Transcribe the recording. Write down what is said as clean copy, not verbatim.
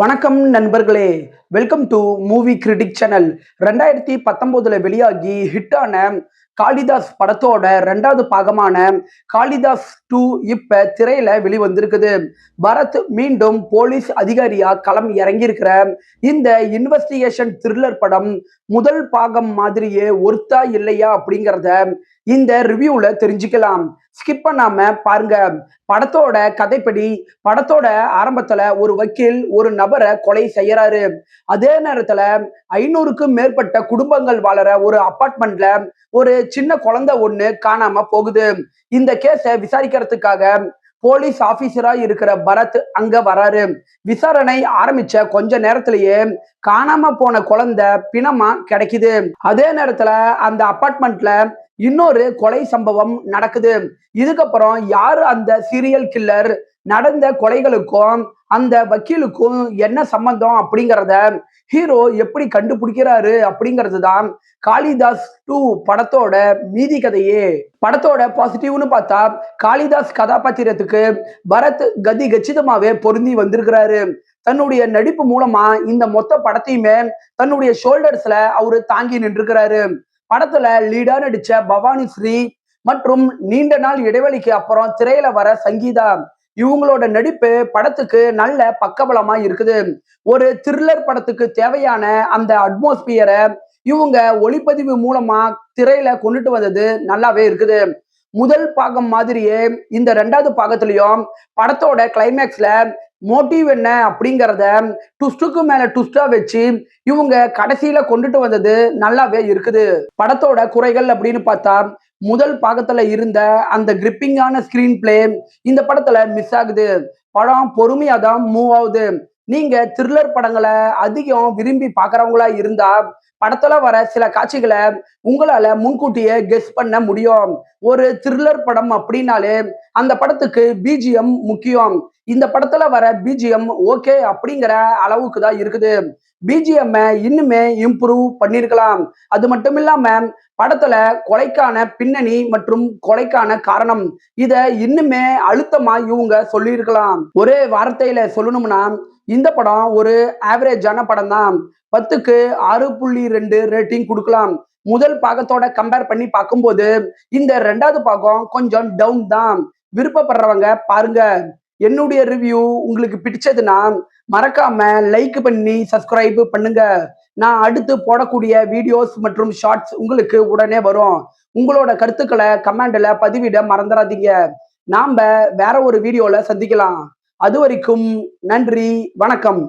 வணக்கம் நண்பர்களே. Welcome to movie critic channel. 2019 வெளியாகி ஹிட்டான காளிதாஸ் படத்தோட 2வது பாகமான காளிதாஸ் 2 இப்ப திரையில வெளிவந்திருக்குது. பரத் மீண்டும் போலீஸ் அதிகாரியா களம் இறங்கியிருக்கிற இந்த இன்வெஸ்டிகேஷன் த்ரில்லர் படம் முதல் பாகம் மாதிரியே ஒர்த்தா இல்லையா அப்படிங்கிறத இந்த ரிவ்யூல தெரிஞ்சுக்கலாம். ஸ்கிப் பண்ணாம பாருங்க. படத்தோட கதைப்படி படத்தோட ஆரம்பத்துல ஒரு வக்கீல் ஒரு நபரை கொலை செய்யறாரு. அதே நேரத்துல 500க்கும் மேற்பட்ட குடும்பங்கள் வாழற ஒரு அபார்ட்மெண்ட்ல ஒரு சின்ன குழந்தை ஒண்ணு காணாம போகுது. இந்த கேஸை விசாரிக்கிறதுக்காக போலீஸ் ஆபீசரா இருக்கிற பரத் அங்க வராரு. விசாரணை ஆரம்பிச்ச கொஞ்ச நேரத்திலேயே காணாம போன குழந்தை பிணமா கிடைக்குது. அதே நேரத்துல அந்த அபார்ட்மெண்ட்ல இன்னொரு கொலை சம்பவம் நடக்குது. இதுக்கப்புறம் யாரு அந்த சீரியல் கில்லர், நடந்த கொலைகளுக்கும் அந்த வக்கீலுக்கும் என்ன சம்பந்தம் அப்படிங்கிறத ஹீரோ எப்படி கண்டுபிடிக்கிறாரு அப்படிங்கிறது தான் காளிதாஸ் 2 படத்தோட மீதி கதையே. படத்தோட பாசிட்டிவ்னு பார்த்தா காளிதாஸ் கதாபாத்திரத்துக்கு பரத் கதி கச்சிதமாவே பொருந்தி வந்திருக்கிறாரு. தன்னுடைய நடிப்பு மூலமா இந்த மொத்த படத்தையுமே தன்னுடைய ஷோல்டர்ஸ்ல அவரு தாங்கி நின்றுக்கிறாரு. படத்துல லீடா நடிச்ச பவானி ஸ்ரீ மற்றும் நீண்ட நாள் இடைவெளிக்கு அப்புறம் திரையில வர சங்கீதா, இவங்களோட நடிப்பு படத்துக்கு நல்ல பக்கபலமா இருக்குது. ஒரு த்ரில்லர் படத்துக்கு தேவையான அந்த அட்மாஸ்பியரை இவங்க ஒளிப்பதிவு மூலமா திரையில கொண்டுட்டு வந்தது நல்லாவே இருக்குது. முதல் பாகம் மாதிரியே இந்த 2வது பாகத்திலையும் படத்தோட கிளைமேக்ஸ்ல மோட்டிவ் என்ன அப்படிங்கிறத ட்விஸ்டுக்கு மேல ட்விஸ்டா வச்சு இவங்க கடைசியில கொண்டுட்டு வந்தது நல்லாவே இருக்குது. படத்தோட குறைகள் அப்படின்னு பார்த்தா முதல் பாகத்துல இருந்த அந்த கிரிப்பிங்கான ஸ்கிரீன் பிளே இந்த படத்துல மிஸ் ஆகுது. படம் பொறுமையா தான் மூவ் ஆகுது. நீங்க த்ரில்லர் படங்களை அதிகம் விரும்பி பாக்குறவங்களா இருந்தா படத்துல வர சில காட்சிகளை உங்களால முன்கூட்டியே கெஸ் பண்ண முடியும். ஒரு த்ரில்லர் படம் அப்படின்னாலே அந்த படத்துக்கு பிஜிஎம் முக்கியம். இந்த படத்துல வர பிஜிஎம் ஓகே அப்படிங்கிற அளவுக்கு தான் இருக்குது. பிஜிஎம் இன்னுமே இம்ப்ரூவ் பண்ணிருக்கலாம். அது மட்டும் இல்லாம படத்துல கொலைக்கான பின்னணி மற்றும் கொலைக்கான காரணம் இத இன்னுமே அழுத்தமா இவங்க சொல்லியிருக்கலாம். ஒரே வார்த்தையில சொல்லணும்னா இந்த படம் ஒரு ஆவரேஜான படம் தான். 10க்கு 6.2 ரேட்டிங் கொடுக்கலாம். முதல் பாகத்தோட கம்பேர் பண்ணி பார்க்கும்போது இந்த 2வது பாகம் கொஞ்சம் டவுன் தான். விருப்பப்படுறவங்க பாருங்க. என்னுடைய ரிவ்யூ உங்களுக்கு பிடிச்சதுன்னா மறக்காம லைக் பண்ணி சப்ஸ்கிரைப் பண்ணுங்க. நான் அடுத்து போடக்கூடிய வீடியோஸ் மற்றும் ஷார்ட்ஸ் உங்களுக்கு உடனே வரும். உங்களோட கருத்துக்களை கமெண்ட்ல பதிவிட மறந்துடாதீங்க. நாம வேற ஒரு வீடியோல சந்திக்கலாம். அது வரைக்கும் நன்றி, வணக்கம்.